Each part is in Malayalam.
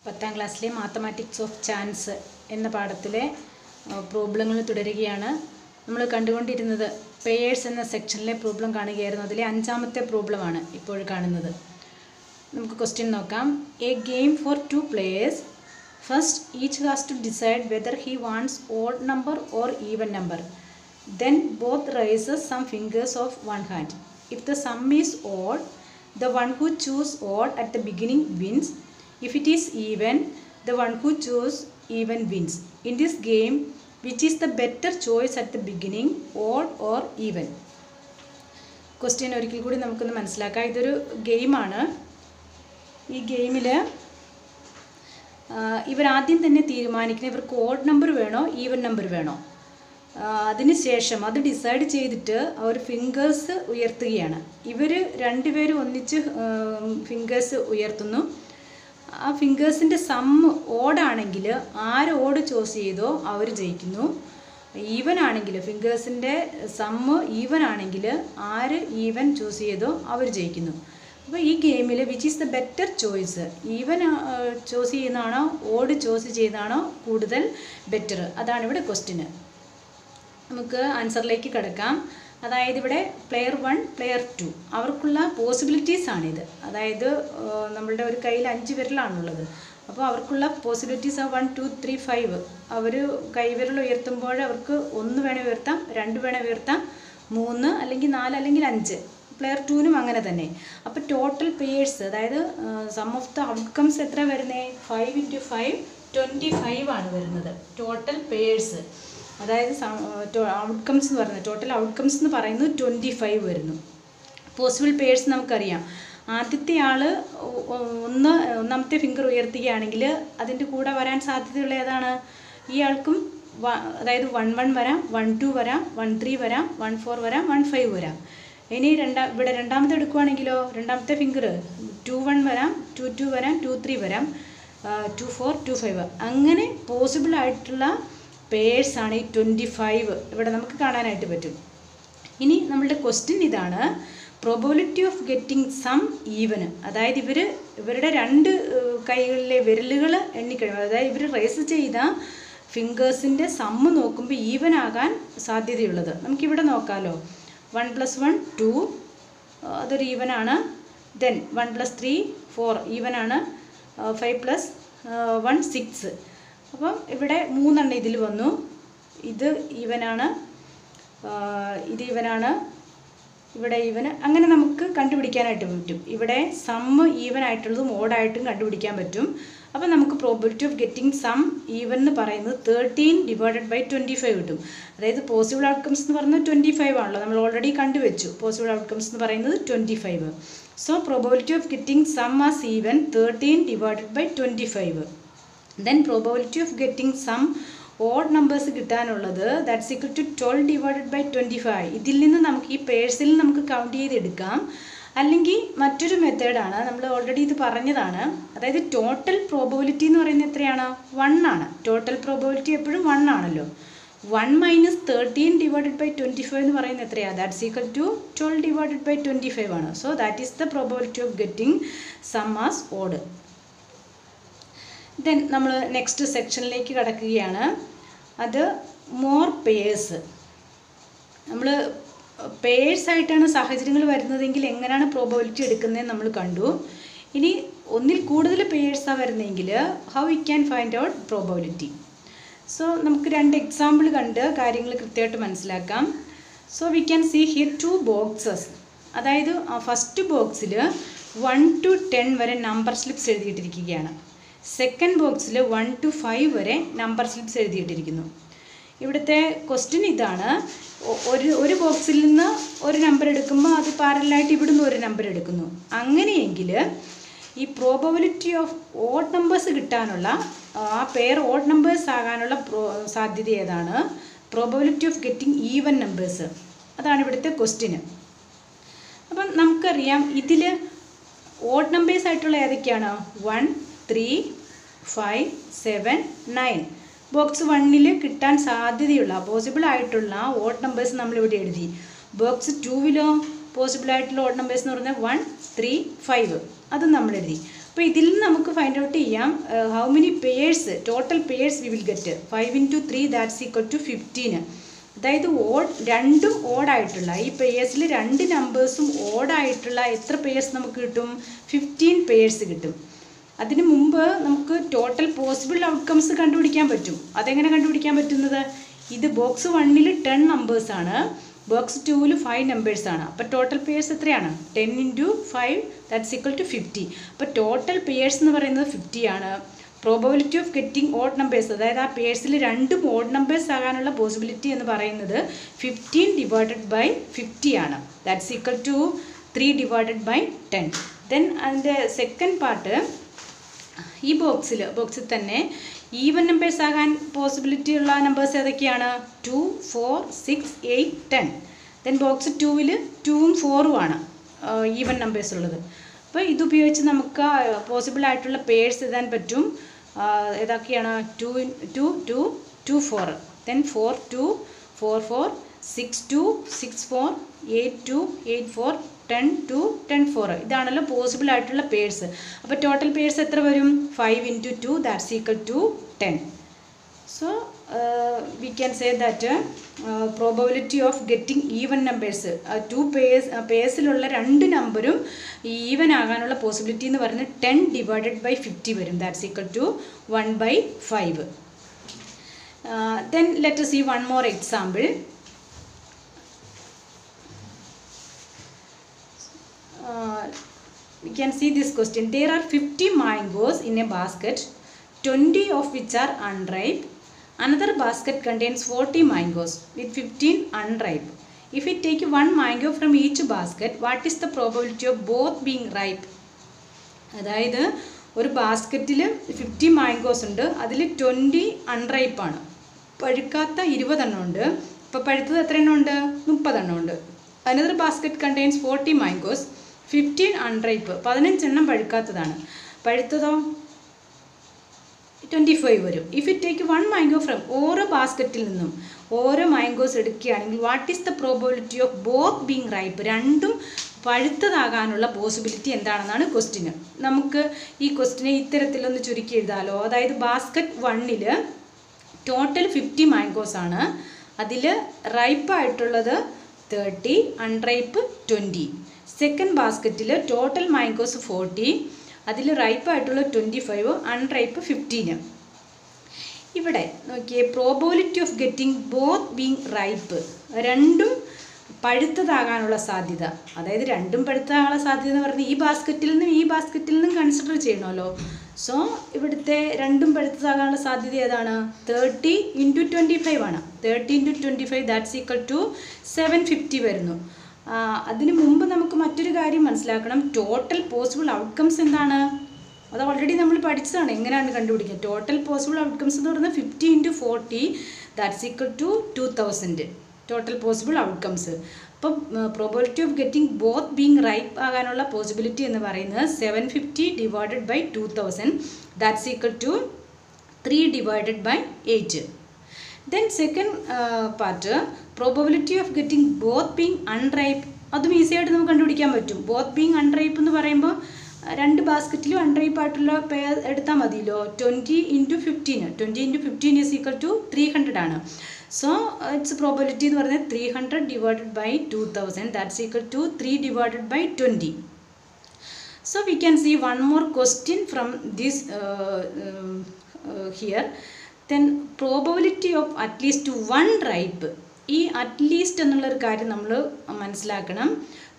10ാം ക്ലാസ്സിലെ മാത്തമാറ്റിക്സ് ഓഫ് ചാൻസ് എന്ന പാഠത്തിലെ പ്രോബ്ലങ്ങൾ തുടരുകയാണ്. നമ്മൾ കണ്ടുകൊണ്ടിരുന്നത് പെയേഴ്സ് എന്ന സെക്ഷനിലെ പ്രോബ്ലം കാണുകയായിരുന്നു. അതിലെ 5ാമത്തെ പ്രോബ്ലമാണ് ഇപ്പോൾ കാണുന്നത്. നമുക്ക് ക്വസ്റ്റ്യൻ നോക്കാം. A game four 2 players. First, each has to decide whether he wants odd number or even number. Then both raises some fingers of one hand. If the sum is odd, the one who chooses odd at the beginning wins. If it is even, the one who chooses even wins. In this game, which is the better choice at the beginning, odd or even? Question ഒരിക്കൽ കൂടി നമുക്കൊന്ന് മനസ്സിലാക്കാം. ഇതൊരു ഗെയിമാണ്. ഈ ഗെയിമിൽ ഇവരാദ്യം തന്നെ തീരുമാനിക്കുന്നത് ഇവർക്ക് ഓഡ് നമ്പർ വേണോ ഈവൻ നമ്പർ വേണോ. അതിനുശേഷം അത് ഡിസൈഡ് ചെയ്തിട്ട് അവർ ഫിംഗേഴ്സ് ഉയർത്തുകയാണ്. ഇവർ രണ്ടുപേരും ഒന്നിച്ച് ഫിംഗേഴ്സ് ഉയർത്തുന്നു. ആ ഫിംഗേഴ്സിൻ്റെ സമ്മ് ഓടാണെങ്കിൽ ആര് ഓഡ് ചോസ് ചെയ്തോ അവർ ജയിക്കുന്നു. ഈവൻ ആണെങ്കിൽ ഫിംഗേഴ്സിൻ്റെ സമ്മ് ഈവൻ ആണെങ്കിൽ ആര് ഈവൻ ചൂസ് ചെയ്തോ അവർ ജയിക്കുന്നു. അപ്പോൾ ഈ ഗെയിമിൽ which is the better choice, even chose ചെയ്യുന്നതാണോ ഓഡ് ചോസ് ചെയ്യുന്നതാണോ കൂടുതൽ ബെറ്റർ, അതാണ് ഇവിടെ ക്വസ്റ്റ്യന്. നമുക്ക് ആൻസറിലേക്ക് കിടക്കാം. അതായത് ഇവിടെ പ്ലെയർ 1 പ്ലെയർ 2 അവർക്കുള്ള പോസിബിലിറ്റീസാണിത്. അതായത് നമ്മളുടെ ഒരു കയ്യിൽ 5 വിരലാണുള്ളത്. അപ്പോൾ അവർക്കുള്ള പോസിബിലിറ്റീസ് 1 2 3 5. അവർ കൈവിരൽ ഉയർത്തുമ്പോൾ അവർക്ക് 1 വേണേൽ ഉയർത്താം, 2 വേണേൽ ഉയർത്താം, 3 അല്ലെങ്കിൽ 4 അല്ലെങ്കിൽ 5. പ്ലെയർ 2നും അങ്ങനെ തന്നെ. അപ്പോൾ ടോട്ടൽ പേയേഴ്സ്, അതായത് സം ഓഫ് ദ ഔട്ട്കംസ് എത്ര വരുന്നത്? 5 × 5 25 ആണ് വരുന്നത് ടോട്ടൽ പേയേഴ്സ്. അതായത് ഔട്ട്കംസ് എന്ന് പറയുന്നത് ടോട്ടൽ ഔട്ട്കംസ് എന്ന് പറയുന്നത് 25 വരുന്നു. പോസിബിൾ പേയേഴ്സ് നമുക്കറിയാം. ആദ്യത്തെ ആൾ ഒന്നാമത്തെ ഫിംഗർ ഉയർത്തുകയാണെങ്കിൽ അതിൻ്റെ കൂടെ വരാൻ സാധ്യതയുള്ള ഏതാണ്? ഈ ആൾക്കും അതായത് 1 1 വരാം, 1 2 വരാം, 1 3 വരാം, 1 4 വരാം, 1 5 വരാം. ഇനി ഇവിടെ രണ്ടാമത്തെ എടുക്കുകയാണെങ്കിലോ രണ്ടാമത്തെ ഫിംഗർ 2 1 വരാം, 2 2 വരാം, 2 3 വരാം, 2 4 2 5. അങ്ങനെ പോസിബിൾ ആയിട്ടുള്ള പേഴ്സാണ് ഈ 25 ഇവിടെ നമുക്ക് കാണാനായിട്ട് പറ്റും. ഇനി നമ്മളുടെ ക്വസ്റ്റ്യൻ ഇതാണ്, probability of getting sum even. അതായത് ഇവരുടെ 2 കൈകളിലെ വിരലുകൾ എണ്ണിക്കഴിയുമ്പോൾ, അതായത് ഇവർ റേസ് ചെയ്ത ഫിംഗേഴ്സിൻ്റെ സമ്മ് നോക്കുമ്പോൾ ഈവൻ ആകാൻ സാധ്യതയുള്ളത് നമുക്കിവിടെ നോക്കാമല്ലോ. 1 + 1 2, അതൊരു ഈവനാണ്. ദെൻ 1 + 3 4 ഈവനാണ്. 5 + 1 6. അപ്പം ഇവിടെ 3 ഇതിൽ വന്നു. ഇത് ഈവനാണ്, ഇത് ഈവനാണ്, ഇവിടെ ഈവന്. അങ്ങനെ നമുക്ക് കണ്ടുപിടിക്കാനായിട്ട് പറ്റും. ഇവിടെ സമ്മ് ഈവൻ ആയിട്ടുള്ളതും ഓഡായിട്ടും കണ്ടുപിടിക്കാൻ പറ്റും. അപ്പോൾ നമുക്ക് probability of getting sum even എന്ന് പറയുന്നത് 13 / 25 കിട്ടും. അതായത് പോസിബിൾ ഔട്ട്കംസ് എന്ന് പറയുന്നത് 25 ആണല്ലോ, നമ്മൾ ഓൾറെഡി കണ്ടുവെച്ചു. പോസിബിൾ ഔട്ട്കംസ് എന്ന് പറയുന്നത് 25. So probability of getting sum as even 13 / 25. Then probability of getting sum odd numbers കിട്ടാനുള്ളത് ദാറ്റ്സ് ഈക്വൽ ടു 12 / 25. ഇതിൽ നിന്ന് നമുക്ക് ഈ പേഴ്സിൽ നമുക്ക് കൗണ്ട് ചെയ്തെടുക്കാം. അല്ലെങ്കിൽ മറ്റൊരു മെത്തേഡാണ്, നമ്മൾ ഓൾറെഡി ഇത് പറഞ്ഞതാണ്. അതായത് ടോട്ടൽ പ്രോബബിലിറ്റി എന്ന് പറയുന്നത് എത്രയാണ്? 1 ആണ്. ടോട്ടൽ പ്രോബബിലിറ്റി എപ്പോഴും 1 ആണല്ലോ. 1 - 13 / 25 എന്ന് പറയുന്നത് എത്രയാണ്? ദാറ്റ്സ് ഈക്വൽ ടു 12 / 25 ആണ്. So that is the probability of getting sum as odd. Then നമ്മൾ നെക്സ്റ്റ് സെക്ഷനിലേക്ക് കടക്കുകയാണ്. അത് മോർ പേയേഴ്സ്. നമ്മൾ പേയേഴ്സായിട്ടാണ് സാഹചര്യങ്ങൾ വരുന്നതെങ്കിൽ എങ്ങനെയാണ് പ്രോബബിലിറ്റി എടുക്കുന്നതെന്ന് നമ്മൾ കണ്ടു. ഇനി ഒന്നിൽ കൂടുതൽ പേയേഴ്സാണ് വരുന്നതെങ്കിൽ how we can find out probability. So നമുക്ക് 2 എക്സാമ്പിൾ കണ്ട് കാര്യങ്ങൾ കൃത്യമായിട്ട് മനസ്സിലാക്കാം. So we can see here 2 boxes. അതായത് ഫസ്റ്റ് ബോക്സിൽ 1 to 10 വരെ നമ്പർ സ്ലിപ്സ് എഴുതിയിട്ടിരിക്കുകയാണ്. സെക്കൻഡ് ബോക്സിൽ 1 to 5 വരെ നമ്പർ സ്ലിപ്സ് എഴുതിയിട്ടിരിക്കുന്നു. ഇവിടുത്തെ ക്വസ്റ്റ്യൻ ഇതാണ്, ഒരു ബോക്സിൽ നിന്ന് ഒരു നമ്പർ എടുക്കുമ്പോൾ അത് പാരലായിട്ട് ഇവിടുന്ന് ഒരു നമ്പർ എടുക്കുന്നു. അങ്ങനെയെങ്കിൽ ഈ പ്രോബബിലിറ്റി ഓഫ് ഓഡ് നമ്പേഴ്സ് കിട്ടാനുള്ള, ആ പെയർ ഓഡ് നമ്പേഴ്സ് ആകാനുള്ള സാധ്യത ഏതാണ്? Probability of getting even numbers. അതാണ് ഇവിടുത്തെ ക്വസ്റ്റ്യന്. അപ്പം നമുക്കറിയാം ഇതിൽ ഓഡ് നമ്പേഴ്സ് ആയിട്ടുള്ള ഏതൊക്കെയാണ്? 1 3 5 7 9. ബോക്സ് 1ൽ കിട്ടാൻ സാധ്യതയുള്ള പോസിബിൾ ആയിട്ടുള്ള ഓഡ് നമ്പേഴ്സ് നമ്മളിവിടെ എഴുതി. ബോക്സ് 2വിലോ പോസിബിൾ ആയിട്ടുള്ള ഓഡ് നമ്പേഴ്സ് എന്ന് പറഞ്ഞാൽ 1 3 5 അതും നമ്മൾ എഴുതി. അപ്പോൾ അപ്പോൾ ഇതിൽ നിന്ന് നമുക്ക് ഫൈൻഡ് ഔട്ട് ചെയ്യാം how many pairs, total pairs we will get 5 × 3 that's equal to 15. അതായത് രണ്ടും ഓഡായിട്ടുള്ള ഈ പെയേഴ്സിൽ രണ്ട് നമ്പേഴ്സും ഓഡായിട്ടുള്ള എത്ര പെയേഴ്സ് നമുക്ക് കിട്ടും? 15 പെയേഴ്സ് കിട്ടും. അതിന് മുമ്പ് നമുക്ക് ടോട്ടൽ പോസിബിൾ ഔട്ട്കംസ് കണ്ടുപിടിക്കാൻ പറ്റും. അതെങ്ങനെ കണ്ടുപിടിക്കാൻ പറ്റുന്നത്? ഇത് ബോക്സ് 1-ൽ 10 നമ്പേഴ്സാണ്, ബോക്സ് 2-ൽ 5 നമ്പേഴ്സാണ്. അപ്പോൾ ടോട്ടൽ പെയേഴ്സ് എത്രയാണ്? 10 × 5 ദാറ്റ്സ് ഈക്വൽ ടു 50. അപ്പോൾ ടോട്ടൽ പെയേഴ്സ് എന്ന് പറയുന്നത് 50 ആണ്. Probability of getting odd numbers, അതായത് ആ പെയേഴ്സിൽ രണ്ടും ഓഡ് നമ്പേഴ്സ് ആകാനുള്ള പോസിബിലിറ്റി എന്ന് പറയുന്നത് 15 ഡിവൈഡഡ് ബൈ 50 ആണ്. That's equal to 3 divided by 10. Then അതിൻ്റെ സെക്കൻഡ് പാർട്ട്, ഈ ബോക്സിൽ തന്നെ ഈവൻ നമ്പേഴ്സ് ആകാൻ പോസിബിലിറ്റി ഉള്ള നമ്പേഴ്സ് ഏതൊക്കെയാണ്? 2, 4, 6, 8, 10. ദെൻ ബോക്സ് 2-ൽ 2ഉം 4ഉം ആണ് ഈവൻ നമ്പേഴ്സ് ഉള്ളത്. അപ്പോൾ ഇതുപയോഗിച്ച് നമുക്ക് പോസിബിൾ ആയിട്ടുള്ള പെയേഴ്സ് എഴുതാൻ പറ്റും. ഏതൊക്കെയാണ്? 2 × 2, 2, 2, 4. ദെൻ 4, 2, 4, 4, 6, 2, 6, 4, 8, 2, 8, 4, 10, 2, 10, 4. ഇതാണല്ലോ പോസിബിൾ ആയിട്ടുള്ള പെയേഴ്സ്. അപ്പോൾ ടോട്ടൽ പെയേഴ്സ് എത്ര വരും? 5 × 2 that's equal to 10. So we can say that probability of getting even numbers, 2 പെയേഴ്സിലുള്ള രണ്ട് നമ്പറും ഈവൻ ആകാനുള്ള പോസിബിലിറ്റി എന്ന് പറയുന്നത് 10 ഡിവൈഡഡ് ബൈ 50 വരും. That's equal to 1/5. Then let us see one more example. We can see this question. There are 50 mangoes in a basket, 20 of which are unripe. Another basket contains 40 mangoes with 15 unripe. If we take one mango from each basket, what is the probability of both being ripe? അതായത് ഒരു ബാസ്ക്കറ്റിൽ 50 മാംഗോസ് ഉണ്ട്, അതിൽ 20 അൺറൈപ്പ് ആണ്, പഴുക്കാത്ത 20 എണ്ണം ഉണ്ട്. ഇപ്പോൾ പഴുത്തത് എത്ര എണ്ണം ഉണ്ട്? 30 എണ്ണം ഉണ്ട്. Another basket contains 40 mangoes, 15 unripe, 15 എണ്ണം പഴുക്കാത്തതാണ്. പഴുത്തതോ 25 വരും. If you take one mango from, ഓരോ ബാസ്ക്കറ്റിൽ നിന്നും ഓരോ മാംഗോസ് എടുക്കുകയാണെങ്കിൽ what is the probability of both being ripe? രണ്ടും പഴുത്തതാകാനുള്ള പോസിബിലിറ്റി എന്താണെന്നാണ് ക്വസ്റ്റിന്. നമുക്ക് ഈ ക്വസ്റ്റിനെ ഇത്തരത്തിലൊന്ന് ചുരുക്കി എഴുതാമല്ലോ. അതായത് ബാസ്ക്കറ്റ് 1-ൽ ടോട്ടൽ 50 മാംഗോസ് ആണ്, അതിൽ റൈപ്പായിട്ടുള്ളത് 30, അൺറൈപ്പ് 20. സെക്കൻഡ് ബാസ്ക്കറ്റിൽ ടോട്ടൽ മാംഗോസ് 40, അതിൽ റൈപ്പായിട്ടുള്ള 25, അൺറൈപ്പ് 15. ഇവിടെ നോക്കിയേ, probability of getting both being ripe, രണ്ടും പഴുത്തതാകാനുള്ള സാധ്യത. അതായത് രണ്ടും പഴുത്തതാകാനുള്ള സാധ്യത എന്ന് പറഞ്ഞാൽ ഈ ബാസ്ക്കറ്റിൽ നിന്നും കൺസിഡർ ചെയ്യണമല്ലോ. സോ ഇവിടുത്തെ രണ്ടും പഴുത്തതാകാനുള്ള സാധ്യത ഏതാണ്? 30 × 25 ആണ്. 30 × 25 ദാറ്റ്സ് ഈക്വൽ ടു 750 വരുന്നു. അതിന് മുമ്പ് നമുക്ക് മറ്റൊരു കാര്യം മനസ്സിലാക്കണം. ടോട്ടൽ പോസിബിൾ ഔട്ട്കംസ് എന്താണ്? അത് ഓൾറെഡി നമ്മൾ പഠിച്ചതാണ്. എങ്ങനെയാണ് കണ്ടുപിടിക്കുക? ടോട്ടൽ പോസിബിൾ ഔട്ട്കംസ് എന്ന് പറയുന്നത് 50 × 40 that's equal to 2000. Total possible outcomes. അപ്പം probability of getting both being ripe ആകാനുള്ള പോസിബിലിറ്റി എന്ന് പറയുന്നത് 750 divided by 2000 that's equal to 3 divided by 8. Then second part, probability of getting both being unripe. അതും ഈസി ആയിട്ട് നമുക്ക് കണ്ടുപിടിക്കാൻ പറ്റും. ബോത്ത് ബീങ് അൺറൈപ്പ് എന്ന് പറയുമ്പോൾ രണ്ട് ബാസ്ക്കറ്റിലും അൺറൈപ്പ് ആയിട്ടുള്ള പെയർ എടുത്താൽ മതിയല്ലോ. 20 × 15, 20 × 15 ഈസ് ഈക്വൽ ടു 300 ആണ്. സോ ഇറ്റ്സ് പ്രോബബിലിറ്റി എന്ന് പറയുന്നത് 300 divided by 2000 that's equal to 3 divided by 20. So we can see one more question from this here. Then probability of at least 1 ripe. ഈ അറ്റ്ലീസ്റ്റ് എന്നുള്ളൊരു കാര്യം നമ്മൾ മനസ്സിലാക്കണം.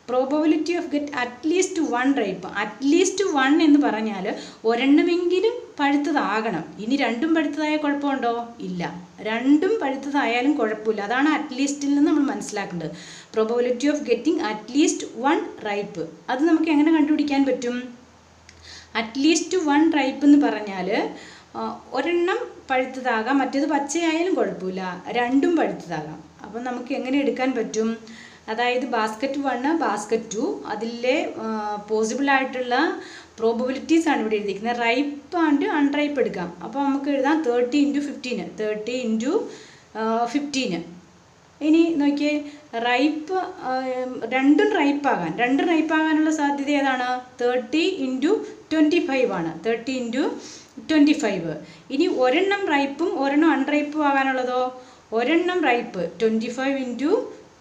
Probability of get at least 1 ripe. At least 1 എന്ന് പറഞ്ഞാൽ ഒരെണ്ണമെങ്കിലും പഴുത്തതാകണം. ഇനി രണ്ടും പഴുത്തതായ കുഴപ്പമുണ്ടോ? ഇല്ല, രണ്ടും പഴുത്തതായാലും കുഴപ്പമില്ല. അതാണ് അറ്റ്ലീസ്റ്റിൽ നിന്ന് നമ്മൾ മനസ്സിലാക്കേണ്ടത്. Probability of getting at least 1 ripe, അത് നമുക്ക് എങ്ങനെ കണ്ടുപിടിക്കാൻ പറ്റും? അറ്റ്ലീസ്റ്റ് 1 റൈപ്പ് എന്ന് പറഞ്ഞാൽ ഒരെണ്ണം പഴുത്തതാകാം, മറ്റേത് പച്ചയായാലും കുഴപ്പമില്ല, രണ്ടും പഴുത്തതാകാം. അപ്പം നമുക്ക് എങ്ങനെ എടുക്കാൻ പറ്റും? അതായത് ബാസ്ക്കറ്റ് 1, ബാസ്ക്കറ്റ് 2, അതിലെ പോസിബിൾ ആയിട്ടുള്ള പ്രോബബിലിറ്റീസ് ആണ് ഇവിടെ എഴുതിയിരിക്കുന്നത്. റൈപ്പ് ആൻഡ് അൺറൈപ്പ് എടുക്കാം. അപ്പോൾ നമുക്ക് എഴുതാം 30 × 15, 30 × 15. ഇനി നോക്കിയേ, റൈപ്പ് രണ്ടും റൈപ്പാകാനുള്ള സാധ്യത ഏതാണ്? 30 × 25 ആണ്. 30 × 25. ഇനി ഒരെണ്ണം റൈപ്പും ഒരെണ്ണം അൺറൈപ്പും ആകാനുള്ളതോ? ഒരെണ്ണം റൈപ്പ് 25 ×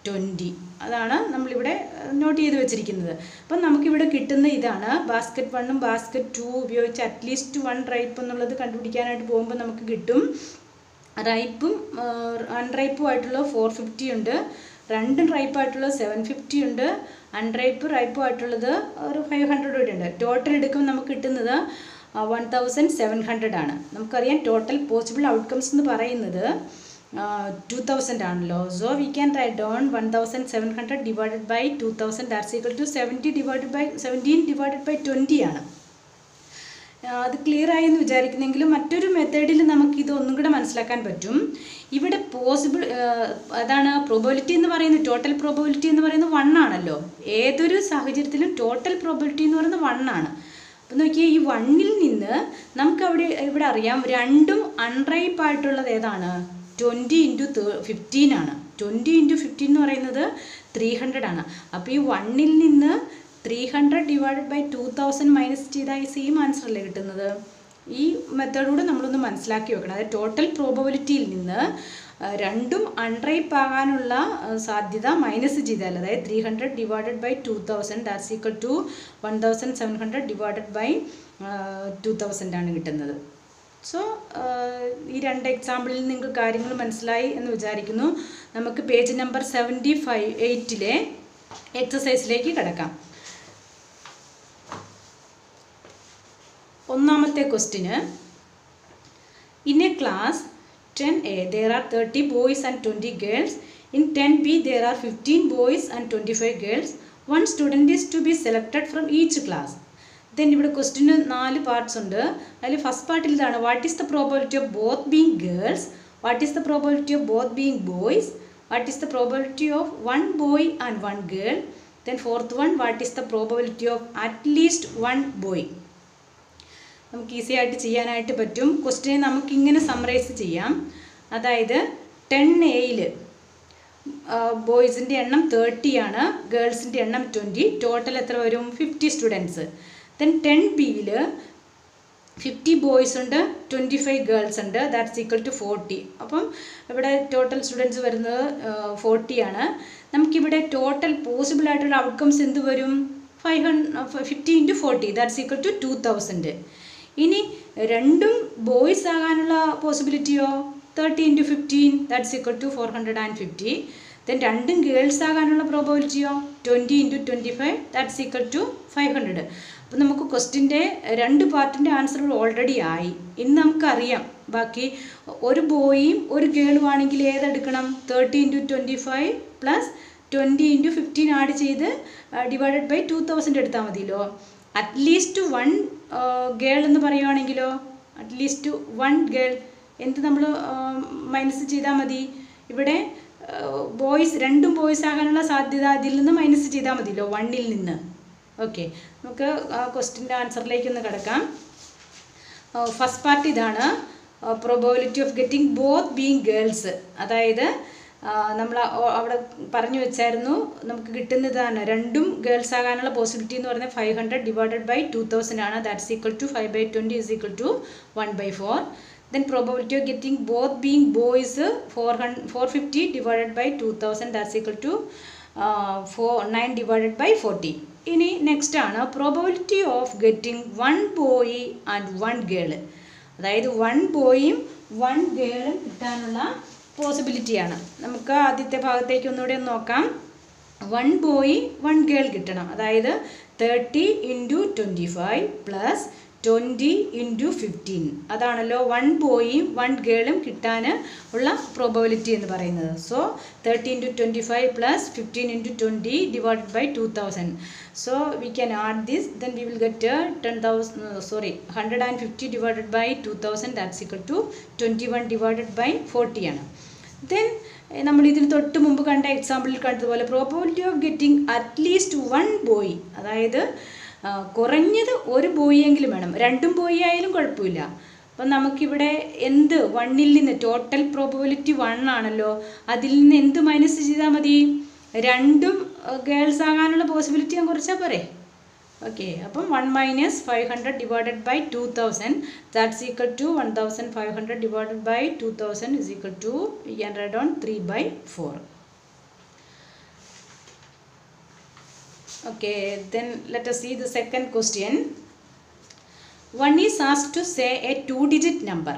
20. അതാണ് നമ്മളിവിടെ നോട്ട് ചെയ്ത് വെച്ചിരിക്കുന്നത്. അപ്പം നമുക്കിവിടെ കിട്ടുന്ന ഇതാണ്. ബാസ്ക്കറ്റ് 1ഉം ബാസ്ക്കറ്റ് 2 ഉപയോഗിച്ച് അറ്റ്ലീസ്റ്റ് 1 റൈപ്പ് എന്നുള്ളത് കണ്ടുപിടിക്കാനായിട്ട് പോകുമ്പോൾ നമുക്ക് കിട്ടും. റൈപ്പും അൺറൈപ്പും ആയിട്ടുള്ള 450 ഉണ്ട്, രണ്ടും റൈപ്പായിട്ടുള്ളത് 750 ഉണ്ട്, റൈപ്പും ആയിട്ടുള്ളത് ഒരു 500 കൂടെ ഉണ്ട്. ടോട്ടൽ എടുക്കുമ്പോൾ നമുക്ക് കിട്ടുന്നത് 1700 ആണ്. നമുക്കറിയാം ടോട്ടൽ പോസിബിൾ ഔട്ട്കംസ് എന്ന് പറയുന്നത് 2000 ആണല്ലോ. So we can write down 1700 divided by 2000 that's equal to 17 divided by 20 ആണ്. അത് ക്ലിയർ ആയി എന്ന് വിചാരിക്കുന്നെങ്കിലും മറ്റൊരു മെത്തേഡിൽ നമുക്കിത് ഒന്നും കൂടെ മനസ്സിലാക്കാൻ പറ്റും. ഇവിടെ പോസിബിൾ അതാണ് പ്രോബബിലിറ്റി എന്ന് പറയുന്നത്, ടോട്ടൽ പ്രോബബിലിറ്റി എന്ന് പറയുന്നത് 1 ആണല്ലോ. ഏതൊരു സാഹചര്യത്തിലും ടോട്ടൽ പ്രോബബിലിറ്റി എന്ന് പറയുന്നത് 1 ആണ്. അപ്പം നോക്കിയാൽ ഈ 1ൽ നിന്ന് നമുക്ക് ഇവിടെ അറിയാം രണ്ടും അൺറൈപ്പ് ആയിട്ടുള്ളത് ഏതാണ്? 20 × 15 ആണ്. 20 × 15 എന്ന് പറയുന്നത് 300 ആണ്. അപ്പോൾ ഈ 1ൽ നിന്ന് 300 ഡിവൈഡഡ് ബൈ 2000 മൈനസ് ചെയ്താൽ ഈ സെയിം ആൻസർ അല്ലേ കിട്ടുന്നത്? ഈ മെത്തേഡൂടെ നമ്മളൊന്ന് മനസ്സിലാക്കി വെക്കണം. അതായത് ടോട്ടൽ പ്രോബബിലിറ്റിയിൽ നിന്ന് രണ്ടും അൺറൈപ്പ് ആകാനുള്ള സാധ്യത മൈനസ് ചെയ്താൽ, അതായത് 300 divided by 2000 that's equal to 1700 divided by 2000 ആണ് കിട്ടുന്നത്. സോ ഈ രണ്ട് എക്സാമ്പിളിൽ നിങ്ങൾക്ക് കാര്യങ്ങൾ മനസ്സിലായി എന്ന് വിചാരിക്കുന്നു. നമുക്ക് പേജ് നമ്പർ 78 എക്സസൈസിലേക്ക് കിടക്കാം. ഒന്നാമത്തെ ക്വസ്റ്റിന്, in a class 10A there are 30 boys and 20 girls. In 10B there are 15 boys and 25 girls. One student is to be selected from each class. Then ഇവിടെ ക്വസ്റ്റിന് 4 പാർട്സ് ഉണ്ട്. അതിൽ ഫസ്റ്റ് പാർട്ടിൽ ഇതാണ്, what is the probability of both being girls, what is the probability of both being boys, what is the probability of 1 boy and 1 girl. Then fourth one, what is the probability of at least 1 boy. നമുക്ക് ഈസി ആയിട്ട് ചെയ്യാനായിട്ട് പറ്റും. ക്വസ്റ്റിനെ നമുക്കിങ്ങനെ സമ്മറൈസ് ചെയ്യാം. അതായത് 10Aയിൽ ബോയ്സിൻ്റെ എണ്ണം 30 ആണ്, ഗേൾസിൻ്റെ എണ്ണം 20, ടോട്ടൽ എത്ര വരും? 50 സ്റ്റുഡൻസ്. ദെൻ 10Bയിൽ 50 ബോയ്സ് ഉണ്ട്, 25 ഗേൾസ് ഉണ്ട്, ദാറ്റ്സ് ഈക്വൽ ടു 40. അപ്പം ഇവിടെ ടോട്ടൽ സ്റ്റുഡൻസ് വരുന്നത് 40 ആണ്. നമുക്കിവിടെ ടോട്ടൽ പോസിബിൾ ആയിട്ടുള്ള ഔട്ട്കംസ് എന്ത് വരും? 50 × 40 ദാറ്റ്സ് ഈക്വൽ ടു 2000. ഇനി രണ്ടും ബോയ്സ് ആകാനുള്ള പോസിബിലിറ്റിയോ 30 × 15 ദാറ്റ്സ് ഈക്വൽ ടു 450. ദെൻ രണ്ടും ഗേൾസ് ആകാനുള്ള പ്രോബബിലിറ്റിയോ 20 × 25 ദാറ്റ്സ് ഈക്വൽ ടു 500. അപ്പോൾ നമുക്ക് ക്വസ്റ്റിൻ്റെ 2 പാർട്ടിൻ്റെ ആൻസറുകൾ ഓൾറെഡി ആയി. ഇനി നമുക്കറിയാം ബാക്കി ഒരു ബോയും ഒരു ഗേളും ആണെങ്കിൽ ഏതെടുക്കണം? 30 × 25 പ്ലസ് 20 × 15 ആഡ് ചെയ്ത് ഡിവൈഡഡ് ബൈ 2000 എടുത്താൽ മതിയല്ലോ. അറ്റ്ലീസ്റ്റ് 1 ഗേൾ എന്ന് പറയുവാണെങ്കിലോ, അറ്റ്ലീസ്റ്റ് 1 ഗേൾ എന്ത് നമ്മൾ മൈനസ് ചെയ്താൽ മതി? ഇവിടെ ബോയ്സ് രണ്ടും ബോയ്സ് ആകാനുള്ള സാധ്യത ഇതിൽ നിന്ന് മൈനസ് ചെയ്താൽ മതിയല്ലോ 1ൽ നിന്ന്. ഓക്കെ, നമുക്ക് ക്വസ്റ്റിൻ്റെ ആൻസറിലേക്കൊന്ന് കിടക്കാം. ഫസ്റ്റ് പാർട്ട് ഇതാണ്, probability of getting both being girls. അതായത് നമ്മൾ അവിടെ പറഞ്ഞു വെച്ചായിരുന്നു നമുക്ക് കിട്ടുന്നതാണ് രണ്ടും ഗേൾസ് ആകാനുള്ള പോസിബിലിറ്റി എന്ന് പറയുന്നത് 500 ഡിവൈഡഡ് ബൈ 2000 ആണ്. That's equal to 5/20 is equal to 1/4. Then probability of getting both being boys 450 divided by 2000 that's equal to 9 divided by 40. ഇനി നെക്സ്റ്റ് ആണ് probability of getting 1 boy and 1 girl. അതായത് 1 ബോയും 1 ഗേളും കിട്ടാനുള്ള പോസിബിലിറ്റിയാണ്. നമുക്ക് ആദ്യത്തെ ഭാഗത്തേക്ക് ഒന്നുകൂടെ ഒന്ന് നോക്കാം. 1 ബോയ് 1 ഗേൾ കിട്ടണം. അതായത് 30 × 25 പ്ലസ് 20 × 15. അതാണല്ലോ 1 ബോയും 1 ഗേളും കിട്ടാൻ ഉള്ള പ്രോബബിലിറ്റി എന്ന് പറയുന്നത്. So 30 × 25 plus 15 × 20 divided by 2000. So we can add this, then we will get 150 divided by 2000 that's equal to 21 divided by 40 ആണ്. ദെൻ നമ്മൾ ഇതിന് തൊട്ട് മുമ്പ് കണ്ട എക്സാമ്പിളിൽ കണ്ടതുപോലെ probability of getting at least 1 boy, അതായത് കുറഞ്ഞത് ഒരു ബോയി എങ്കിലും വേണം. 2 ബോയി ആയാലും കുഴപ്പമില്ല, അപ്പം നമുക്കിവിടെ എന്ത് 1ൽ നിന്ന് ടോട്ടൽ പ്രോബബിലിറ്റി 1 ആണല്ലോ, അതിൽ നിന്ന് എന്ത് മൈനസ് ചെയ്താൽ മതി? രണ്ടും ഗേൾസ് ആകാനുള്ള പോസിബിലിറ്റി ഞാൻ കുറച്ചാൽ പോരെ? ഓക്കെ, അപ്പം 1 - 500 divided by 2000 that's equal to 1500 divided by 2000 is equal to we can write on 3/4. Okay, then let us see the second question. One is asked to say a 2-digit number.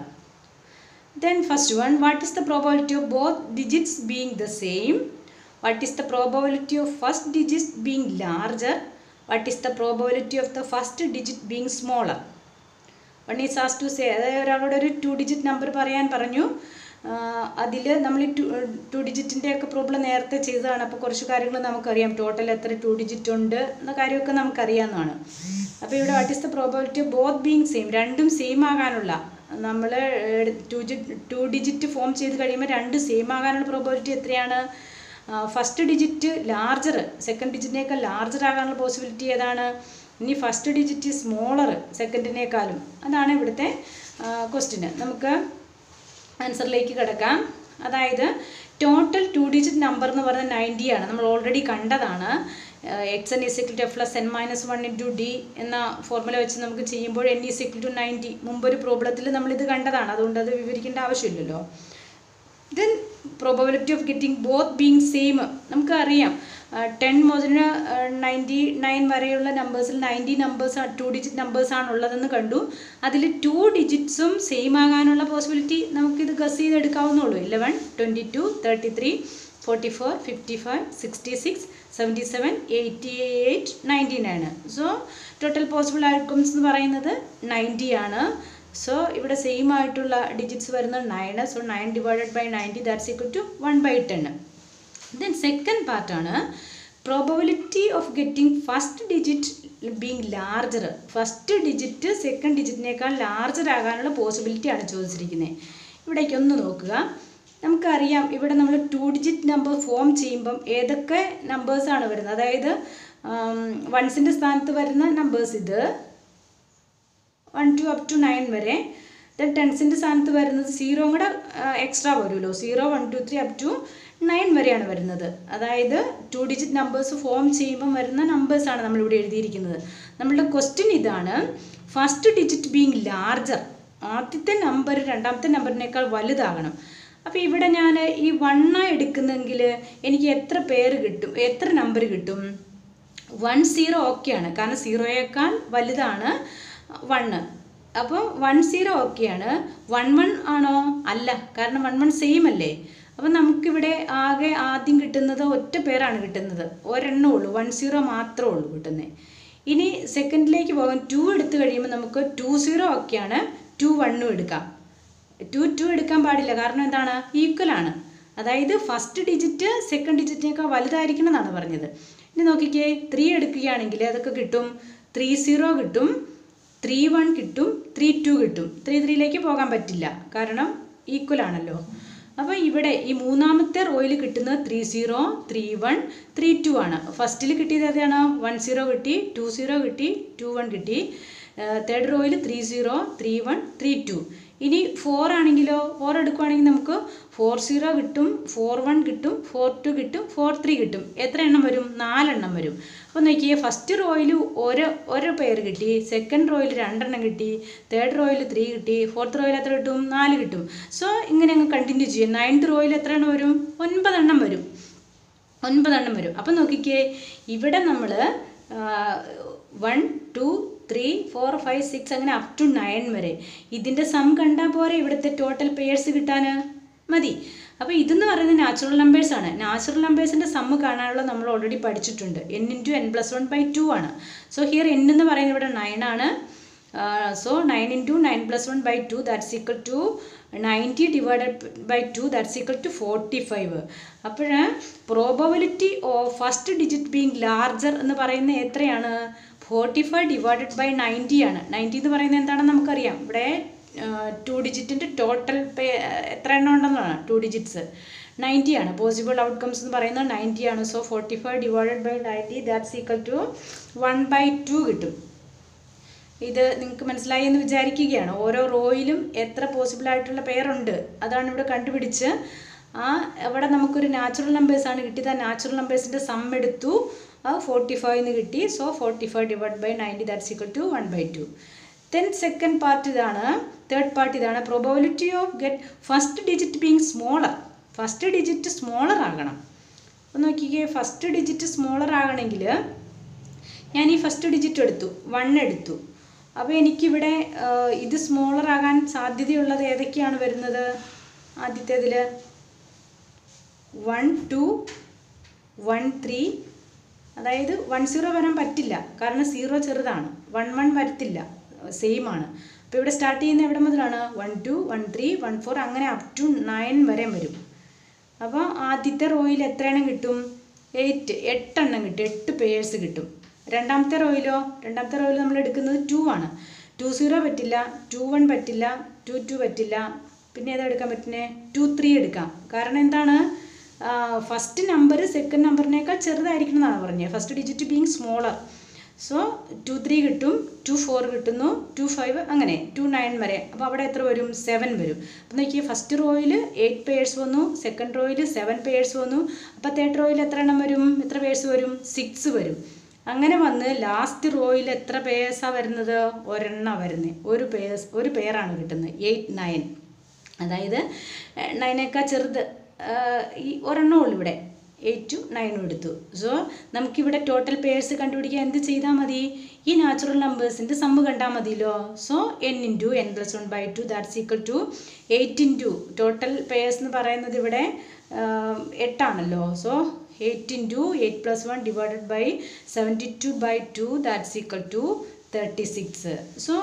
Then first one, what is the probability of both digits being the same? What is the probability of first digit being larger? What is the probability of the first digit being smaller? One is asked to say, അതായത് ഒരാളോട് ഒരു 2-digit നമ്പർ പറയാൻ പറഞ്ഞു. അതിൽ നമ്മൾ 2 ഡിജിറ്റിൻ്റെ ഒക്കെ പ്രോബ്ലം നേരത്തെ ചെയ്തതാണ്. അപ്പോൾ കുറച്ച് കാര്യങ്ങൾ നമുക്കറിയാം, ടോട്ടൽ എത്ര 2 ഡിജിറ്റ് ഉണ്ട് എന്ന കാര്യമൊക്കെ നമുക്കറിയാവുന്നതാണ്. അപ്പോൾ ഇവിടെ what is the probability of both being same, രണ്ടും സെയിം ആകാനുള്ള, നമ്മൾ 2 ഡിജിറ്റ് ഫോം ചെയ്ത് കഴിയുമ്പോൾ രണ്ടും സെയിം ആകാനുള്ള പ്രോബബിലിറ്റി എത്രയാണ്? ഫസ്റ്റ് ഡിജിറ്റ് ലാർജർ സെക്കൻഡ് ഡിജിറ്റിനേക്കാൾ ലാർജർ ആകാനുള്ള പോസിബിലിറ്റി ഏതാണ്? ഇനി ഫസ്റ്റ് ഡിജിറ്റ് സ്മോളർ സെക്കൻഡിനേക്കാളും. അതാണ് ഇവിടുത്തെ ക്വസ്റ്റ്യന്. നമുക്ക് ആൻസറിലേക്ക് കിടക്കാം. അതായത് ടോട്ടൽ 2 ഡിജിറ്റ് നമ്പർ എന്ന് പറയുന്നത് 90 ആണ്. നമ്മൾ ഓൾറെഡി കണ്ടതാണ്. xn is equal to f plus n minus 1 into d എന്ന ഫോർമുല വെച്ച് നമുക്ക് ചെയ്യുമ്പോൾ n is equal to 90. മുമ്പൊരു പ്രോബ്ലത്തിൽ നമ്മളിത് കണ്ടതാണ്, അതുകൊണ്ട് അത് വിവരിക്കേണ്ട ആവശ്യമില്ലല്ലോ. Then probability of getting both being same നമുക്കറിയാം. 10 മുതൽ 99 വരെയുള്ള നമ്പേഴ്സിൽ 90 നമ്പേഴ്സ് 2 ഡിജിറ്റ് നമ്പേഴ്സാണ് ഉള്ളതെന്ന് കണ്ടു. അതിൽ 2 ഡിജിറ്റ്സും സെയിം ആകാനുള്ള പോസിബിലിറ്റി നമുക്കിത് ഗസ് ചെയ്തെടുക്കാവുന്നുള്ളൂ. 11, 22, 33, 44, 55, 66, 77, 88, 99. സോ ടോട്ടൽ പോസിബിൾ ഔട്ട്കംസ് എന്ന് പറയുന്നത് 90 ആണ്. സോ ഇവിടെ സെയിം ആയിട്ടുള്ള ഡിജിറ്റ്സ് വരുന്നത് 9. So 9 divided by 90 that's equal to 1/10. Then second പാർട്ടാണ് probability of getting first digit being larger. First digit second ഡിജിറ്റിനേക്കാൾ ലാർജർ ആകാനുള്ള പോസിബിലിറ്റിയാണ് ചോദിച്ചിരിക്കുന്നത്. ഇവിടേക്ക് ഒന്ന് നോക്കുക. നമുക്കറിയാം ഇവിടെ നമ്മൾ 2 ഡിജിറ്റ് നമ്പർ ഫോം ചെയ്യുമ്പം ഏതൊക്കെ നമ്പേഴ്സാണ് വരുന്നത്. അതായത് വൺസിൻ്റെ സ്ഥാനത്ത് വരുന്ന നമ്പേഴ്സ് ഇത് 1 to up to 9 വരെ. ദെൻ ടെൻസിൻ്റെ സ്ഥാനത്ത് വരുന്നത് 0 കൂടെ എക്സ്ട്രാ വരുമല്ലോ. 0, 1, 2, 3 up to 9 വരെയാണ് വരുന്നത്. അതായത് 2 ഡിജിറ്റ് നമ്പേഴ്സ് ഫോം ചെയ്യുമ്പം വരുന്ന നമ്പേഴ്സാണ് നമ്മളിവിടെ എഴുതിയിരിക്കുന്നത്. നമ്മളുടെ ക്വസ്റ്റ്യൻ ഇതാണ്, ഫസ്റ്റ് ഡിജിറ്റ് ബീങ് ലാർജർ, ആദ്യത്തെ നമ്പർ രണ്ടാമത്തെ നമ്പറിനേക്കാൾ വലുതാകണം. അപ്പോൾ ഇവിടെ ഞാൻ ഈ 1 എടുക്കുന്നെങ്കിൽ എനിക്ക് എത്ര പേര് കിട്ടും, എത്ര നമ്പർ കിട്ടും? 1, 0 ഓക്കെയാണ്, കാരണം 0യേക്കാൾ വലുതാണ് 1. അപ്പോൾ 1, 0 ഓക്കെയാണ്. 1, 1 ആണോ? അല്ല, കാരണം 1, 1 സെയിം അല്ലേ. അപ്പം നമുക്കിവിടെ ആകെ ആദ്യം കിട്ടുന്നത് ഒറ്റ പേരാണ് കിട്ടുന്നത്, ഒരെണ്ണേ ഉള്ളൂ, 1, 0 മാത്രമേ ഉള്ളൂ കിട്ടുന്നത്. ഇനി സെക്കൻഡിലേക്ക് പോകാൻ 2 എടുത്തു കഴിയുമ്പോൾ നമുക്ക് 2, 0 ഓക്കെയാണ്, 2, 1 എടുക്കാം. 2, 2 എടുക്കാൻ പാടില്ല, കാരണം എന്താണ്? ഈക്വൽ ആണ്. അതായത് ഫസ്റ്റ് ഡിജിറ്റ് സെക്കൻഡ് ഡിജിറ്റിനേക്കാൾ വലുതായിരിക്കണം എന്നാണ് പറഞ്ഞത്. ഇനി നോക്കിക്കേ, 3 എടുക്കുകയാണെങ്കിൽ അതൊക്കെ കിട്ടും. 3, 0 കിട്ടും, 3, 1 കിട്ടും, 3, 2 കിട്ടും. 3, 3ലേക്ക് പോകാൻ പറ്റില്ല, കാരണം ഈക്വൽ ആണല്ലോ. അപ്പോൾ ഇവിടെ ഈ മൂന്നാമത്തെ റോയിൽ കിട്ടുന്നത് 3, 0, 3, 1, 3, 2 ആണ്. ഫസ്റ്റിൽ കിട്ടിയത് ഏതാണ്? 1, 0 കിട്ടി, 2, 0 കിട്ടി, 2, 1 കിട്ടി. തേർഡ് റോയിൽ 3, 0, 3, 1, 3, 2. ഇനി 4 ആണെങ്കിലോ, 4 എടുക്കുകയാണെങ്കിൽ നമുക്ക് 4, 0 കിട്ടും, 4, 1 കിട്ടും, 4, 2 കിട്ടും, 4, 3 കിട്ടും. എത്ര എണ്ണം വരും? 4 എണ്ണം വരും. അപ്പോൾ നോക്കിയേ, ഫസ്റ്റ് റോയിൽ ഒരു പേര് കിട്ടി, സെക്കൻഡ് റോയിൽ 2 എണ്ണം കിട്ടി, തേർഡ് റോയിൽ 3 കിട്ടി, ഫോർത്ത് റോയിൽ എത്ര കിട്ടും? 4 കിട്ടും. സോ ഇങ്ങനെ അങ്ങ് കണ്ടിന്യൂ ചെയ്യും. 9th റോയിൽ എത്ര എണ്ണം വരും? 9 എണ്ണം വരും. 9 എണ്ണം വരും. അപ്പം നോക്കിക്കേ, ഇവിടെ നമ്മൾ 1, 2, 3, 4, 5, 6 അങ്ങനെ അപ് ടു 9 വരെ ഇതിൻ്റെ സം കണ്ടാൽ പോരെ ഇവിടുത്തെ ടോട്ടൽ പെയേഴ്സ് കിട്ടാൻ? മതി. അപ്പോൾ ഇതെന്ന് പറയുന്നത് നാച്ചുറൽ നമ്പേഴ്സാണ്. നാച്ചുറൽ നമ്പേഴ്സിൻ്റെ സമ്മ് കാണാനുള്ള നമ്മൾ ഓൾറെഡി പഠിച്ചിട്ടുണ്ട്. n × n+1/2 ആണ്. സോ ഹിയർ n എന്ന് പറയുന്നത് ഇവിടെ 9 ആണ്. So 9 × 9+1/2 that's equal to 90 divided by 2 that's equal to 45. അപ്പോൾ probability of first digit being larger എന്ന് പറയുന്നത് എത്രയാണ്? 45 ഡിവൈഡഡ് ബൈ 90 ആണ്. 90 എന്ന് പറയുന്നത് എന്താണെന്ന് നമുക്കറിയാം. ഇവിടെ 2 ഡിജിറ്റിൻ്റെ ടോട്ടൽ എത്ര എണ്ണം ഉണ്ടെന്നാണ്? 2 ഡിജിറ്റ്സ് 90 ആണ്. പോസിബിൾ ഔട്ട്കംസ് എന്ന് പറയുന്നത് 90 ആണ്. So 45 divided by 90 that's equal to 1/2 കിട്ടും. ഇത് നിങ്ങൾക്ക് മനസ്സിലായി എന്ന് വിചാരിക്കുകയാണ്. ഓരോ റോയിലും എത്ര പോസിബിളായിട്ടുള്ള പെയറുണ്ട് അതാണ് ഇവിടെ കണ്ടുപിടിച്ച് അവിടെ നമുക്കൊരു നാച്ചുറൽ നമ്പേഴ്സാണ് കിട്ടിയത്. ആ നാച്ചുറൽ നമ്പേഴ്സിൻ്റെ സം എടുത്തു, 45 എന്ന് കിട്ടി. So 45 divide by 90 that's equal to 1/2. Then second part ഇതാണ്. തേർഡ് പാർട്ട് ഇതാണ്. Probability of get first digit being smaller. First digit smaller ആകണം. അപ്പോൾ നോക്കിക്കേ, ഫസ്റ്റ് ഡിജിറ്റ് സ്മോളർ ആകണമെങ്കിൽ ഞാൻ ഈ ഫസ്റ്റ് ഡിജിറ്റ് എടുത്തു, 1 എടുത്തു. അപ്പോൾ എനിക്കിവിടെ ഇത് സ്മോളർ ആകാൻ സാധ്യതയുള്ളത് ഏതൊക്കെയാണ് വരുന്നത്? ആദ്യത്തേതിൽ 1 2 1 3, അതായത് 10 വരാൻ പറ്റില്ല, കാരണം 0 ചെറുതാണ്. 1 1 വരത്തില്ല, സെയിം ആണ്. അപ്പോൾ ഇവിടെ സ്റ്റാർട്ട് ചെയ്യുന്ന എവിടെ മുതലാണ്? 1 2 1 3 1 4 അങ്ങനെ അപ് ടു 9 വരെ വരും. അപ്പോൾ ആദ്യത്തെ റോയിൽ എത്ര എണ്ണം കിട്ടും? 8 എണ്ണം കിട്ടും, 8 പേഴ്സ് കിട്ടും. രണ്ടാമത്തെ റോയിലോ നമ്മൾ എടുക്കുന്നത് 2 ആണ്. 2 0 പറ്റില്ല, 2 1 പറ്റില്ല, 2 2 പറ്റില്ല. പിന്നെ ഏതാ എടുക്കാൻ പറ്റുന്നത്? 2 3 എടുക്കാം. കാരണം എന്താണ്? ഫസ്റ്റ് നമ്പർ സെക്കൻഡ് നമ്പറിനേക്കാൾ ചെറുതായിരിക്കണം എന്നാണ് പറഞ്ഞത്, first digit being smaller. So 2 3 കിട്ടും, 2 4 കിട്ടുന്നു, 2 5 അങ്ങനെ 2 9 വരെ. അപ്പോൾ അവിടെ എത്ര വരും? 7 വരും. അപ്പോൾ നോക്കിയാൽ ഫസ്റ്റ് റോയിൽ 8 പേഴ്സ് വന്നു, സെക്കൻഡ് റോയിൽ 7 പേഴ്സ് വന്നു. അപ്പോൾ തേർഡ് റോയിൽ എത്ര എണ്ണം വരും? എത്ര പേഴ്സ് വരും? 6 വരും. അങ്ങനെ വന്ന് ലാസ്റ്റ് റോയിൽ എത്ര പേഴ്സാണ് വരുന്നത്? ഒരെണ്ണം വരുന്നത്. ഒരു പെയറാണ് കിട്ടുന്നത്. 8 9, അതായത് 9നേക്കാൾ ചെറുത് ഈ ഒരെണ്ണം ഉള്ളൂ ഇവിടെ. 8 9 എടുത്തു. സോ നമുക്കിവിടെ ടോട്ടൽ പേഴ്സ് കണ്ടുപിടിക്കാൻ എന്ത് ചെയ്താൽ മതി? ഈ നാച്ചുറൽ നമ്പേഴ്സിൻ്റെ സമ്മ് കണ്ടാൽ മതിയല്ലോ. So n × n+1/2 that's equal to 8 × total pairs എന്ന് പറയുന്നത് ഇവിടെ 8 ആണല്ലോ. So 8 × 8+1 divided by 72/2 that's equal to 36. So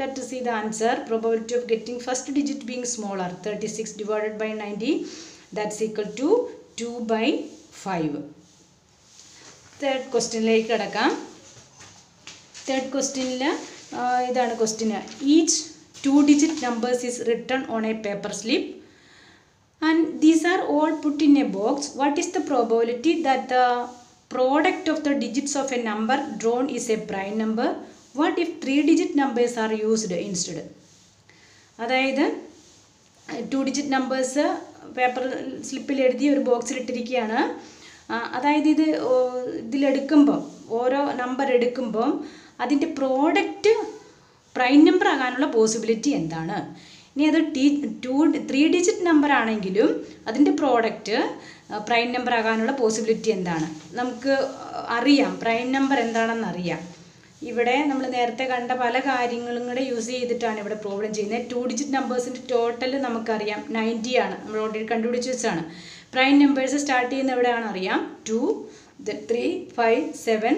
let us see the answer. Probability of getting first digit being smaller, 36 divided by 90 that's equal to 2/5. Third question like kadakam. Third question la idana question. Each 2 digit numbers is written on a paper slip and these are all put in a box. What is the probability that the product of the digits of a number drawn is a prime number? What if 3 digit numbers are used instead? അതായത് 2 digit നമ്പേഴ്സ് പേപ്പർ സ്ലിപ്പിൽ എഴുതി ഒരു ബോക്സിൽ ഇട്ടിരിക്കുകയാണ്. അതായത് ഇതിലെടുക്കുമ്പം ഓരോ നമ്പർ എടുക്കുമ്പം അതിൻ്റെ പ്രോഡക്റ്റ് പ്രൈം നമ്പർ ആകാനുള്ള പോസിബിലിറ്റി എന്താണ്? ഇനി അത് 3 ഡിജിറ്റ് നമ്പർ ആണെങ്കിലും അതിൻ്റെ പ്രോഡക്റ്റ് പ്രൈം നമ്പർ ആകാനുള്ള പോസിബിലിറ്റി എന്താണ്? നമുക്ക് അറിയാം, പ്രൈം നമ്പർ എന്താണെന്ന് അറിയാം. ഇവിടെ നമ്മൾ നേരത്തെ കണ്ട പല കാര്യങ്ങളും കൂടെ യൂസ് ചെയ്തിട്ടാണ് ഇവിടെ പ്രോബ്ലം ചെയ്യുന്നത്. 2 ഡിജിറ്റ് നമ്പേഴ്സിൻ്റെ ടോട്ടൽ നമുക്കറിയാം 90 ആണ്, നമ്മൾ ഓൾറെഡി കണ്ടുപിടിച്ച് വെച്ചാണ്. പ്രൈം നമ്പേഴ്സ് സ്റ്റാർട്ട് ചെയ്യുന്ന എവിടെയാണ് അറിയാം, 2 3 5 7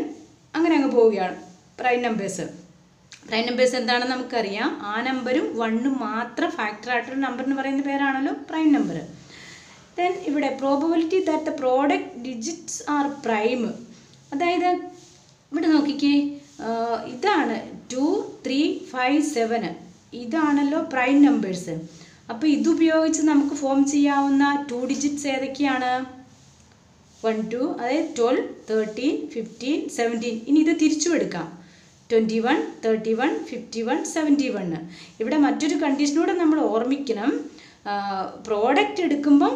അങ്ങനെ അങ്ങ് പോവുകയാണ് പ്രൈം നമ്പേഴ്സ്. പ്രൈം നമ്പേഴ്സ് എന്താണെന്ന് നമുക്കറിയാം. ആ നമ്പറും 1 മാത്രം ഫാക്ടർ ആയിട്ടൊരു നമ്പറിന് പറയുന്ന പേരാണല്ലോ പ്രൈം നമ്പർ. ദെൻ ഇവിടെ probability that the product digits R prime. അതായത് ഇവിടെ നോക്കിക്കേ, ഇതാണ് 2 3 5 7 ഇതാണല്ലോ പ്രൈം നമ്പേഴ്സ്. അപ്പോൾ ഇതുപയോഗിച്ച് നമുക്ക് ഫോം ചെയ്യാവുന്ന 2 ഡിജിറ്റ്സ് ഏതൊക്കെയാണ്? 1 2, അതായത് 12 13 15 17. ഇനി ഇത് തിരിച്ചു എടുക്കാം, 21 31 51 71. ഇവിടെ മറ്റൊരു കണ്ടീഷനൂടെ നമ്മൾ ഓർമ്മിക്കണം, പ്രോഡക്റ്റ് എടുക്കുമ്പം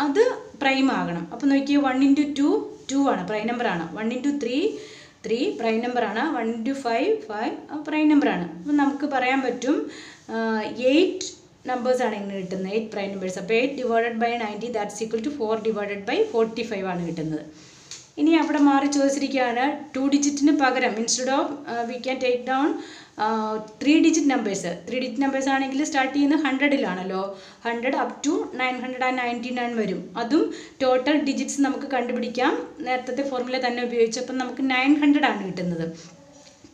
അത് പ്രൈം ആകണം. അപ്പോൾ നോക്കിയാൽ 1 × 2 2 ആണ്, പ്രൈം നമ്പറാണ്. 1 × 3 3 പ്രൈം നമ്പറാണ്. 1 × 5 5 പ്രൈം നമ്പറാണ്. അപ്പം നമുക്ക് പറയാൻ പറ്റും 8 നമ്പേഴ്സാണ് ഇങ്ങനെ കിട്ടുന്നത്, 8 പ്രൈം നമ്പേഴ്സ്. അപ്പോൾ 8 divided by 90 that's equal to 4 divided by 45 ആണ് കിട്ടുന്നത്. ഇനി അവിടെ മാറി ചോദിച്ചിരിക്കുകയാണ് 2 ഡിജിറ്റിന് പകരം instead of we can take down 3 digit numbers. 3 digit numbers ആണെങ്കിൽ സ്റ്റാർട്ട് ചെയ്യുന്നത് 100-ലാണല്ലോ. 100 അപ് ടു 999 വരും. അതും ടോട്ടൽ ഡിജിറ്റ്സ് നമുക്ക് കണ്ടുപിടിക്കാം, നേരത്തെ ഫോർമുല തന്നെ ഉപയോഗിച്ചപ്പം നമുക്ക് 900 ആണ് കിട്ടുന്നത്.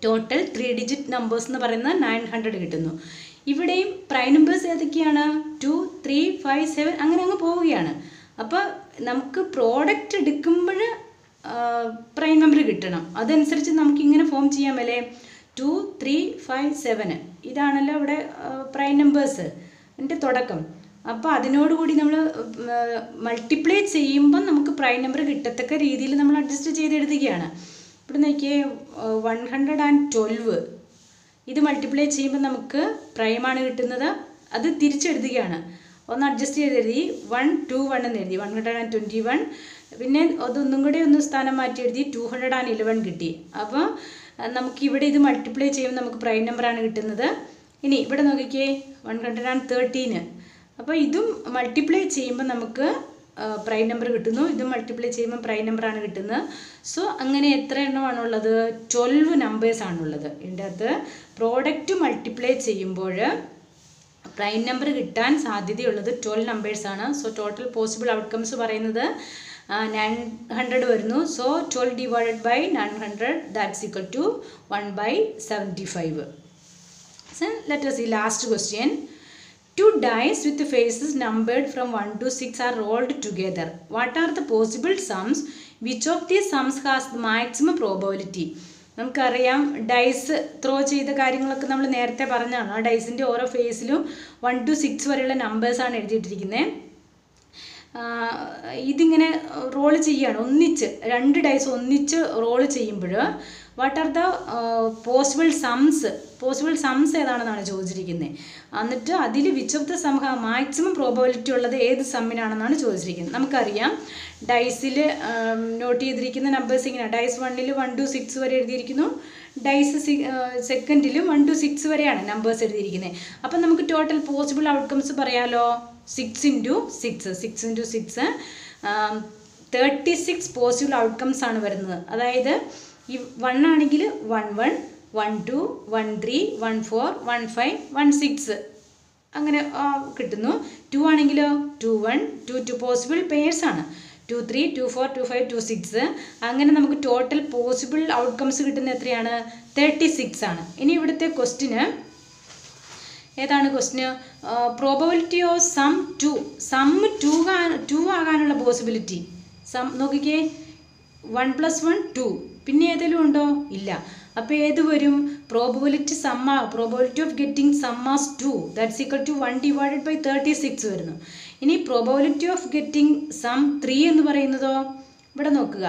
ടോട്ടൽ 3 ഡിജിറ്റ് നമ്പേഴ്സ് എന്ന് പറയുന്നത് 900 കിട്ടുന്നു. ഇവിടെയും പ്രൈം നമ്പേഴ്സ് ഏതൊക്കെയാണ്? 2 3 5 7 അങ്ങനെ അങ്ങ് പോവുകയാണ്. അപ്പോൾ നമുക്ക് പ്രോഡക്റ്റ് എടുക്കുമ്പോൾ പ്രൈം നമ്പർ കിട്ടണം. അതനുസരിച്ച് നമുക്കിങ്ങനെ ഫോം ചെയ്യാമല്ലേ, 2 3 5 7 ഇതാണല്ലോ ഇവിടെ പ്രൈം നമ്പേഴ്സ് എൻ്റെ തുടക്കം. അപ്പോൾ അതിനോടുകൂടി നമ്മൾ മൾട്ടിപ്ലൈ ചെയ്യുമ്പോൾ നമുക്ക് പ്രൈം നമ്പർ കിട്ടത്തക്ക രീതിയിൽ നമ്മൾ അഡ്ജസ്റ്റ് ചെയ്ത് എഴുതുകയാണ്. ഇവിടെ നോക്കിയേ 112 ഇത് മൾട്ടിപ്ലൈ ചെയ്യുമ്പോൾ നമുക്ക് പ്രൈമാണ് കിട്ടുന്നത്. അത് തിരിച്ചെഴുതുകയാണ്. ഒന്ന് അഡ്ജസ്റ്റ് ചെയ്ത് എഴുതി 121 എന്ന് എഴുതി 121. പിന്നെ അതൊന്നും കൂടി ഒന്ന് സ്ഥാനം മാറ്റി എഴുതി 211 കിട്ടി. അപ്പോൾ നമുക്കിവിടെ ഇത് മൾട്ടിപ്ലൈ ചെയ്യുമ്പോൾ നമുക്ക് പ്രൈം നമ്പറാണ് കിട്ടുന്നത്. ഇനി ഇവിടെ നോക്കിക്കേ 113. അപ്പോൾ ഇതും മൾട്ടിപ്ലൈ ചെയ്യുമ്പോൾ നമുക്ക് പ്രൈം നമ്പർ കിട്ടുന്നു. ഇതും മൾട്ടിപ്ലൈ ചെയ്യുമ്പോൾ പ്രൈം നമ്പറാണ് കിട്ടുന്നത്. സോ അങ്ങനെ എത്ര എണ്ണമാണുള്ളത്? 12 നമ്പേഴ്സാണുള്ളത്. ഇതിൻ്റെ അകത്ത് പ്രോഡക്റ്റ് മൾട്ടിപ്ലൈ ചെയ്യുമ്പോൾ പ്രൈം നമ്പർ കിട്ടാൻ സാധ്യതയുള്ളത് 12 നമ്പേഴ്സാണ്. സോ ടോട്ടൽ പോസിബിൾ ഔട്ട്കംസ് പറയുന്നത് 900 വരുന്നു. So 12 divided by 900 that's equal to 1/75. So let us see last question. Two dice with faces numbered from 1 to 6 are rolled together. What are the possible sums? Which of these sums has the maximum probability? നമുക്കറിയാം ഡൈസ് ത്രോ ചെയ്ത കാര്യങ്ങളൊക്കെ നമ്മൾ നേരത്തെ പറഞ്ഞതാണ്. ആ ഡൈസിൻ്റെ ഓരോ ഫേസിലും 1 to 6 വരെയുള്ള നമ്പേഴ്സാണ് എഴുതിയിട്ടിരിക്കുന്നത്. ഇതിങ്ങനെ റോൾ ചെയ്യുകയാണ് ഒന്നിച്ച്, 2 ഡൈസ് ഒന്നിച്ച് റോൾ ചെയ്യുമ്പോൾ വാട്ട് ആർ ദ പോസിബിൾ സംസ് ഏതാണെന്നാണ് ചോദിച്ചിരിക്കുന്നത്. എന്നിട്ട് അതിൽ which of the sum maximum probability ഉള്ളത് ഏത് സമ്മിനാണെന്നാണ് ചോദിച്ചിരിക്കുന്നത്. നമുക്കറിയാം ഡൈസിൽ നോട്ട് ചെയ്തിരിക്കുന്ന നമ്പേഴ്സ് ഇങ്ങനെ ഡൈസ് 1ൽ 1 to 6 വരെ എഴുതിയിരിക്കുന്നു. ഡൈസ് സെക്കൻഡിലും 1 to 6 വരെയാണ് നമ്പേഴ്സ് എഴുതിയിരിക്കുന്നത്. അപ്പം നമുക്ക് ടോട്ടൽ പോസിബിൾ ഔട്ട്കംസ് പറയാമല്ലോ. 6 into 6 36 പോസിബിൾ ഔട്ട്കംസ് ആണ് വരുന്നത്. അതായത് ഈ 1 ആണെങ്കിൽ 11, 12, 13, 14, 15, 16 അങ്ങനെ കിട്ടുന്നു. 2 ആണെങ്കിലോ 21, 2 പോസിബിൾ പെയർസാണ്. 23, 24, 25, 26 അങ്ങനെ നമുക്ക് ടോട്ടൽ പോസിബിൾ ഔട്ട്കംസ് കിട്ടുന്നത് എത്രയാണ്? 36 ആണ്. ഇനി ഇവിടുത്തെ ക്വസ്റ്റിന് ഏതാണ് ക്വസ്റ്റിന്? പ്രോബബിലിറ്റി ഓഫ് സം 2 ആകാനുള്ള പോസിബിലിറ്റി. സം നോക്കിക്കേ 1 + 1 2. പിന്നെ ഏതെങ്കിലും ഉണ്ടോ? ഇല്ല. അപ്പോൾ ഏത് വരും? Probability of getting sum as 2 that's equal to 1 divided by 36 വരുന്നു. ഇനി പ്രോബബിലിറ്റി ഓഫ് ഗെറ്റിംഗ് സം 3 എന്ന് പറയുന്നതോ ഇവിടെ നോക്കുക.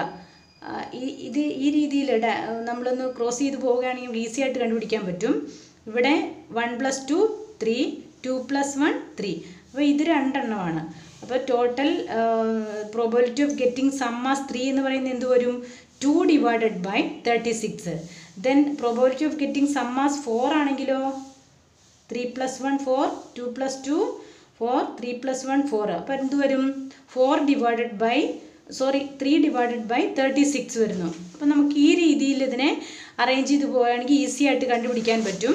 ഈ രീതിയിൽ നമ്മളൊന്ന് ക്രോസ് ചെയ്ത് പോവുകയാണെങ്കിൽ ഈസി ആയിട്ട് കണ്ടുപിടിക്കാൻ പറ്റും. ഇവിടെ 1 + 2 3, 2 + 1 3. അപ്പോൾ ഇത് 2 എണ്ണമാണ്. അപ്പോൾ total probability of getting sum as 3 എന്ന് പറയുന്നത് എന്ത് വരും? 2 divided by 36. Then probability of getting sum as 4 ആണെങ്കിലോ 3 + 1 4, 2 + 2 4, 3 + 1 4. അപ്പോൾ എന്ത് വരും? 3 divided by 36 വരുന്നു. അപ്പോൾ നമുക്ക് ഈ രീതിയിൽ ഇതിനെ അറേഞ്ച് ചെയ്ത് പോവുകയാണെങ്കിൽ ഈസി ആയിട്ട് കണ്ടുപിടിക്കാൻ പറ്റും.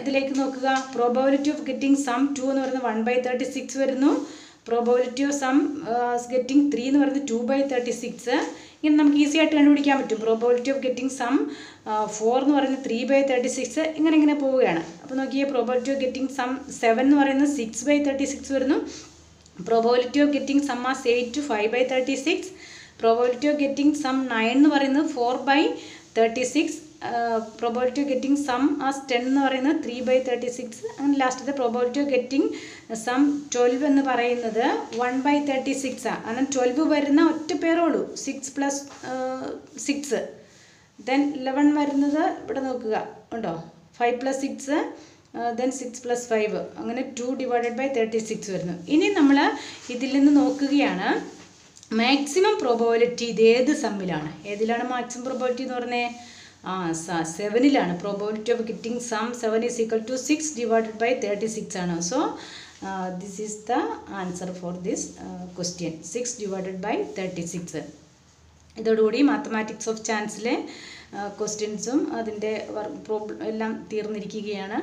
ഇതിലേക്ക് നോക്കുക. പ്രോബബിലിറ്റി ഓഫ് ഗെറ്റിംഗ് സം 2 എന്ന് പറയുന്നത് 1/36 വരുന്നു. പ്രോബബിലിറ്റി ഓഫ് സം ഗെറ്റിംഗ് 3 എന്ന് പറയുന്നത് 2/36. ഇങ്ങനെ നമുക്ക് ഈസി ആയിട്ട് കണ്ടുപിടിക്കാൻ പറ്റും. പ്രോബബിലിറ്റി ഓഫ് ഗെറ്റിംഗ് സം 4 എന്ന് പറയുന്നത് 3/36 ഇങ്ങനെ പോവുകയാണ്. അപ്പോൾ നോക്കിയേ പ്രോബബിലിറ്റി ഓഫ് ഗെറ്റിംഗ് സം 7 എന്ന് പറയുന്നത് 6/36 വരുന്നു. Probability of getting sum as 8 5/36. Probability of getting sum 9 എന്ന് പറയുന്നത് 4/36. Probability of getting sum as 10 എന്ന് പറയുന്നത് 3/36. അങ്ങനെ ലാസ്റ്റത്തെ പ്രോബബിലിറ്റി ഓഫ് ഗെറ്റിംഗ് സം 12 എന്ന് പറയുന്നത് 1/36 ആണ്. കാരണം 12 വരുന്ന ഒറ്റ പേരോളൂ 6 + 6. ദെൻ 11 വരുന്നത് ഇവിടെ നോക്കുക ഉണ്ടോ 5 + 6 ദെൻ 6 + 5 അങ്ങനെ 2 divided by 36 വരുന്നു. ഇനി നമ്മൾ ഇതിൽ നിന്ന് നോക്കുകയാണ് മാക്സിമം പ്രോബബിലിറ്റി ഇത് ഏത് സമ്മിലാണ്? ഏതിലാണ് മാക്സിമം പ്രോബബിലിറ്റി എന്ന് പറഞ്ഞേ? 7ലാണ്. Probability of getting sum 7 is equal to 6 divided by 36 ആണ്. So this is the answer for this question 6 divided by 36. ഇതോടുകൂടി മാത്തമാറ്റിക്സ് ഓഫ് ചാൻസിലെ ക്വസ്റ്റ്യൻസും അതിൻ്റെ എല്ലാം തീർന്നിരിക്കുകയാണ്.